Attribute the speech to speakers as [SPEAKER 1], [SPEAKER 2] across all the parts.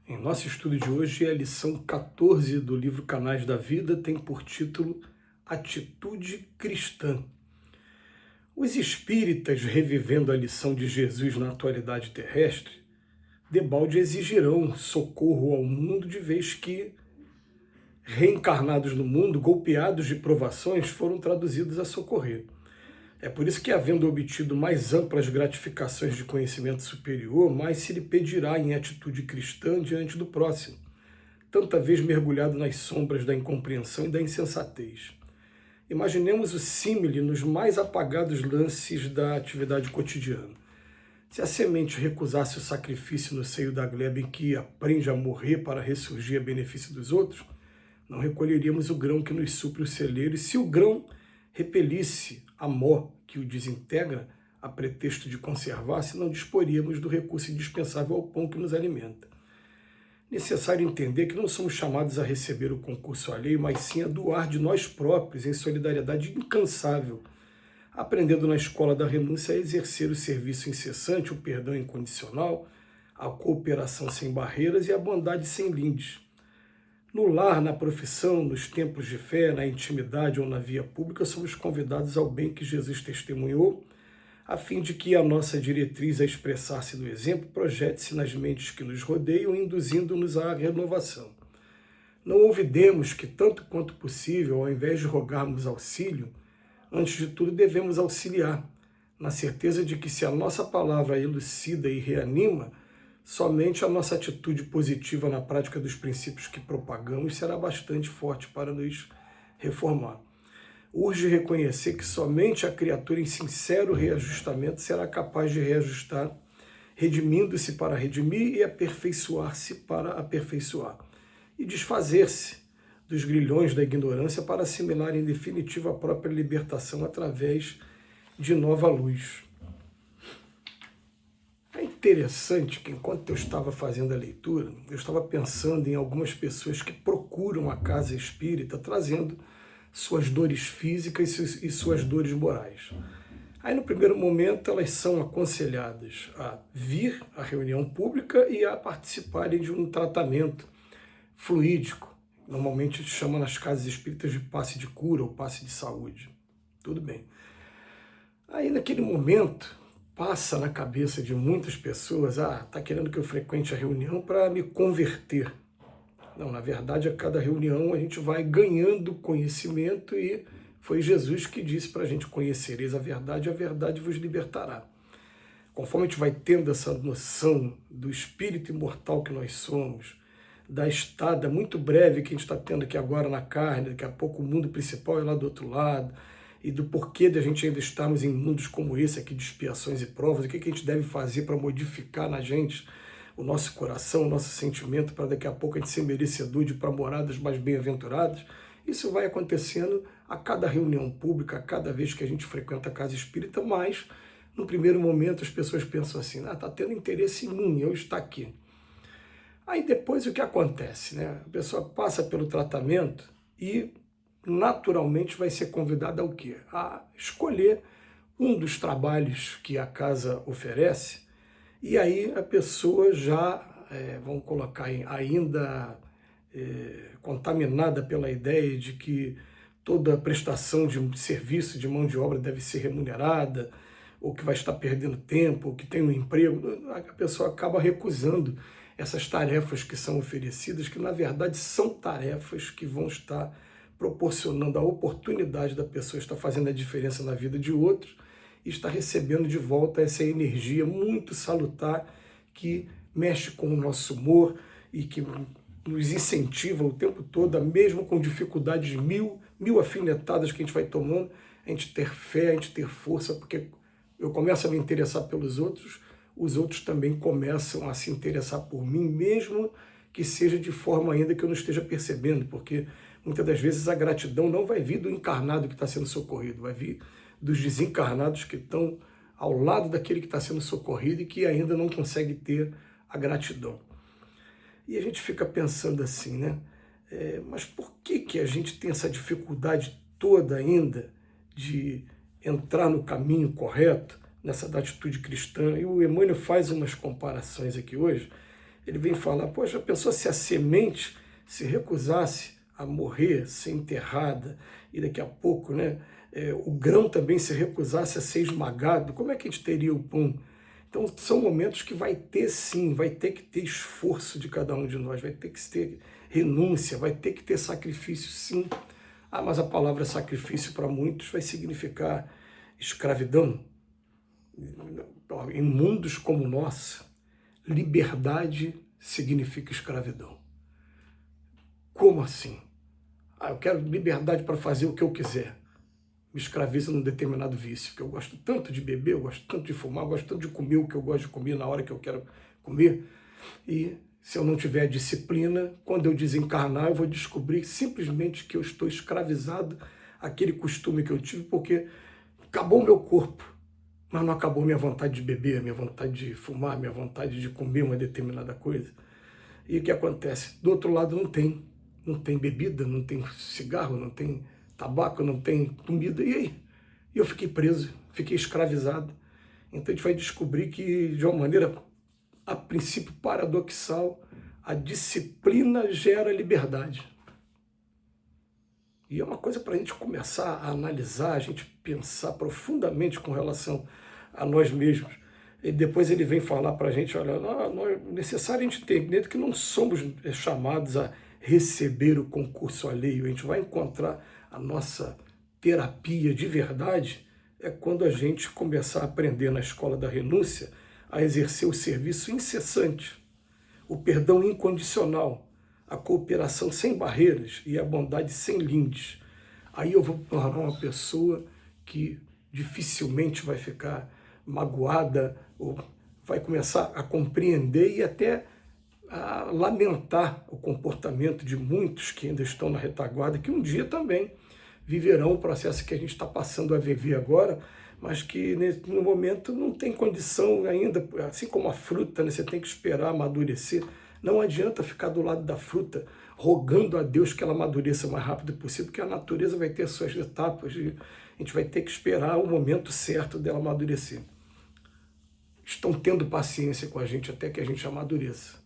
[SPEAKER 1] Em nosso estudo de hoje, a lição 14 do livro Canais da Vida tem por título Atitude Cristã. Os espíritas, revivendo a lição de Jesus na atualidade terrestre, debalde exigirão socorro ao mundo, de vez que, reencarnados no mundo, golpeados de provações, foram traduzidos a socorrer. É por isso que, havendo obtido mais amplas gratificações de conhecimento superior, mais se lhe pedirá em atitude cristã diante do próximo, tanta vez mergulhado nas sombras da incompreensão e da insensatez. Imaginemos o símile nos mais apagados lances da atividade cotidiana. Se a semente recusasse o sacrifício no seio da gleba em que aprende a morrer para ressurgir a benefício dos outros, não recolheríamos o grão que nos supre o celeiro, e se o grão repelisse a mó que o desintegra, a pretexto de conservar-se, não disporíamos do recurso indispensável ao pão que nos alimenta. Necessário entender que não somos chamados a receber o concurso alheio, mas sim a doar de nós próprios em solidariedade incansável, aprendendo na escola da renúncia a exercer o serviço incessante, o perdão incondicional, a cooperação sem barreiras e a bondade sem lindes. No lar, na profissão, nos templos de fé, na intimidade ou na via pública, somos convidados ao bem que Jesus testemunhou, a fim de que a nossa diretriz a expressar-se no exemplo projete-se nas mentes que nos rodeiam, induzindo-nos à renovação. Não olvidemos que, tanto quanto possível, ao invés de rogarmos auxílio, antes de tudo devemos auxiliar, na certeza de que, se a nossa palavra elucida e reanima, somente a nossa atitude positiva na prática dos princípios que propagamos será bastante forte para nos reformar. Urge reconhecer que somente a criatura em sincero reajustamento será capaz de reajustar, redimindo-se para redimir e aperfeiçoar-se para aperfeiçoar, e desfazer-se dos grilhões da ignorância para assimilar em definitiva a própria libertação através de nova luz. É interessante que, enquanto eu estava fazendo a leitura, eu estava pensando em algumas pessoas que procuram a casa espírita trazendo suas dores físicas e suas dores morais. Aí, no primeiro momento, elas são aconselhadas a vir à reunião pública e a participarem de um tratamento fluídico. Normalmente se chama nas casas espíritas de passe de cura ou passe de saúde. Tudo bem. Aí, naquele momento, passa na cabeça de muitas pessoas, está querendo que eu frequente a reunião para me converter. Não, na verdade, a cada reunião a gente vai ganhando conhecimento, e foi Jesus que disse para a gente: conhecereis a verdade vos libertará. Conforme a gente vai tendo essa noção do espírito imortal que nós somos, da estada muito breve que a gente está tendo aqui agora na carne, daqui a pouco o mundo principal é lá do outro lado, e do porquê de a gente ainda estarmos em mundos como esse aqui de expiações e provas, o que a gente deve fazer para modificar na gente o nosso coração, o nosso sentimento, para daqui a pouco a gente ser merecedor de ir para moradas mais bem-aventuradas. Isso vai acontecendo a cada reunião pública, a cada vez que a gente frequenta a casa espírita, mas no primeiro momento as pessoas pensam assim: está tendo interesse em mim, eu estou aqui. Aí depois o que acontece? Né? A pessoa passa pelo tratamento e naturalmente vai ser convidada ao quê? A escolher um dos trabalhos que a casa oferece, e aí a pessoa já, vamos colocar ainda contaminada pela ideia de que toda prestação de serviço, de mão de obra deve ser remunerada, ou que vai estar perdendo tempo, ou que tem um emprego, a pessoa acaba recusando essas tarefas que são oferecidas, que na verdade são tarefas que vão estar proporcionando a oportunidade da pessoa estar fazendo a diferença na vida de outros e estar recebendo de volta essa energia muito salutar que mexe com o nosso humor e que nos incentiva o tempo todo, mesmo com dificuldades mil afinetadas que a gente vai tomando, a gente ter fé, a gente ter força, porque eu começo a me interessar pelos outros, os outros também começam a se interessar por mim, mesmo que seja de forma ainda que eu não esteja percebendo, porque muitas das vezes a gratidão não vai vir do encarnado que está sendo socorrido, vai vir dos desencarnados que estão ao lado daquele que está sendo socorrido e que ainda não consegue ter a gratidão. E a gente fica pensando assim, né? Mas por que a gente tem essa dificuldade toda ainda de entrar no caminho correto, nessa da atitude cristã? E o Emmanuel faz umas comparações aqui hoje ele vem falar, poxa, pensou se a semente se recusasse a morrer, ser enterrada, e daqui a pouco, né, o grão também se recusasse a ser esmagado, como é que a gente teria o pão? Então são momentos que vai ter sim, vai ter que ter esforço de cada um de nós, vai ter que ter renúncia, vai ter que ter sacrifício sim. Ah, mas a palavra sacrifício para muitos vai significar escravidão. Em mundos como o nosso, liberdade significa escravidão. Como assim? Ah, eu quero liberdade para fazer o que eu quiser. Me escraviza num determinado vício, porque eu gosto tanto de beber, eu gosto tanto de fumar, eu gosto tanto de comer o que eu gosto de comer na hora que eu quero comer. E se eu não tiver disciplina, quando eu desencarnar, eu vou descobrir simplesmente que eu estou escravizado àquele costume que eu tive, porque acabou o meu corpo, mas não acabou minha vontade de beber, minha vontade de fumar, minha vontade de comer uma determinada coisa. E o que acontece? Do outro lado não tem bebida, não tem cigarro, não tem tabaco, não tem comida. E aí? Eu fiquei preso, fiquei escravizado. Então a gente vai descobrir que, de uma maneira, a princípio paradoxal, a disciplina gera liberdade. E é uma coisa para a gente começar a analisar, a gente pensar profundamente com relação a nós mesmos. E depois ele vem falar para a gente, olha, é necessário a gente entender que não somos chamados a receber o concurso alheio. A gente vai encontrar a nossa terapia de verdade é quando a gente começar a aprender na escola da renúncia a exercer o serviço incessante, o perdão incondicional, a cooperação sem barreiras e a bondade sem lindes. Aí eu vou tornar uma pessoa que dificilmente vai ficar magoada ou vai começar a compreender e até a lamentar o comportamento de muitos que ainda estão na retaguarda, que um dia também viverão o processo que a gente está passando a viver agora, mas que no momento não tem condição ainda, assim como a fruta, né, você tem que esperar amadurecer. Não adianta ficar do lado da fruta rogando a Deus que ela amadureça o mais rápido possível, porque a natureza vai ter suas etapas e a gente vai ter que esperar o momento certo dela amadurecer. Estão tendo paciência com a gente até que a gente amadureça.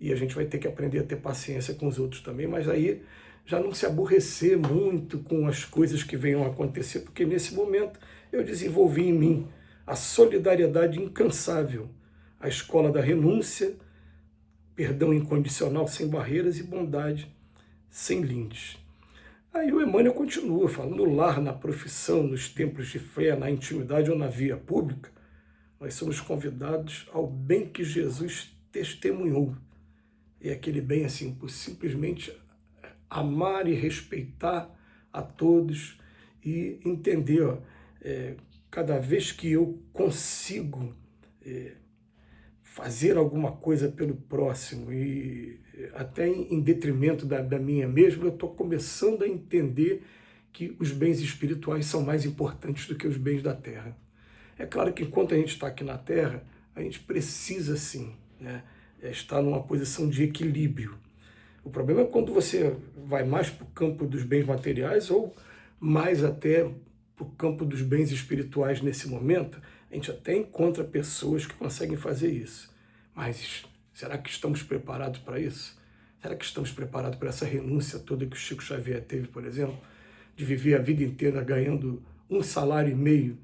[SPEAKER 1] E a gente vai ter que aprender a ter paciência com os outros também, mas aí já não se aborrecer muito com as coisas que venham a acontecer, porque nesse momento eu desenvolvi em mim a solidariedade incansável, a escola da renúncia, perdão incondicional sem barreiras e bondade sem lindes. Aí o Emmanuel continua falando, no lar, na profissão, nos templos de fé, na intimidade ou na via pública, nós somos convidados ao bem que Jesus testemunhou. E aquele bem assim, por simplesmente amar e respeitar a todos e entender, cada vez que eu consigo fazer alguma coisa pelo próximo e até em detrimento da minha mesma, eu estou começando a entender que os bens espirituais são mais importantes do que os bens da terra. É claro que enquanto a gente está aqui na Terra, a gente precisa sim, né, estar numa posição de equilíbrio. O problema é quando você vai mais para o campo dos bens materiais ou mais até para o campo dos bens espirituais nesse momento. A gente até encontra pessoas que conseguem fazer isso. Mas será que estamos preparados para isso? Será que estamos preparados para essa renúncia toda que o Chico Xavier teve, por exemplo, de viver a vida inteira ganhando 1,5 salário,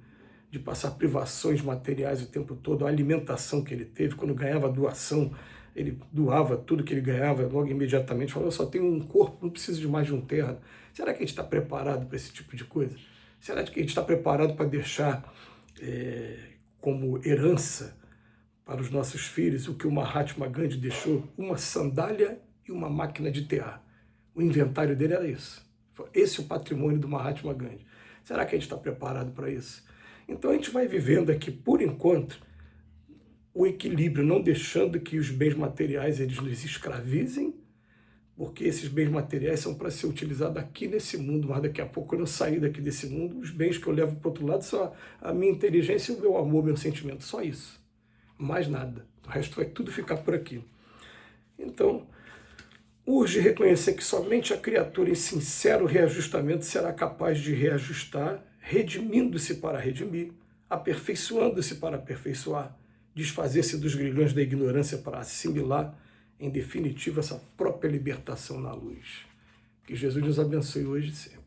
[SPEAKER 1] de passar privações materiais o tempo todo, a alimentação que ele teve, quando ganhava doação, ele doava tudo que ele ganhava logo imediatamente, falou, eu só tenho um corpo, não preciso de mais de um terno. Será que a gente está preparado para esse tipo de coisa? Será que a gente está preparado para deixar como herança para os nossos filhos o que o Mahatma Gandhi deixou? Uma sandália e uma máquina de tear. O inventário dele era isso. Esse é o patrimônio do Mahatma Gandhi. Será que a gente está preparado para isso? Então a gente vai vivendo aqui, por enquanto, o equilíbrio, não deixando que os bens materiais eles nos escravizem, porque esses bens materiais são para ser utilizados aqui nesse mundo, mas daqui a pouco, quando eu sair daqui desse mundo, os bens que eu levo para o outro lado são a minha inteligência, o meu amor, o meu sentimento, só isso. Mais nada. O resto vai tudo ficar por aqui. Então, urge reconhecer que somente a criatura em sincero reajustamento será capaz de reajustar, redimindo-se para redimir, aperfeiçoando-se para aperfeiçoar, desfazer-se dos grilhões da ignorância para assimilar, em definitivo, essa própria libertação na luz. Que Jesus nos abençoe hoje e sempre.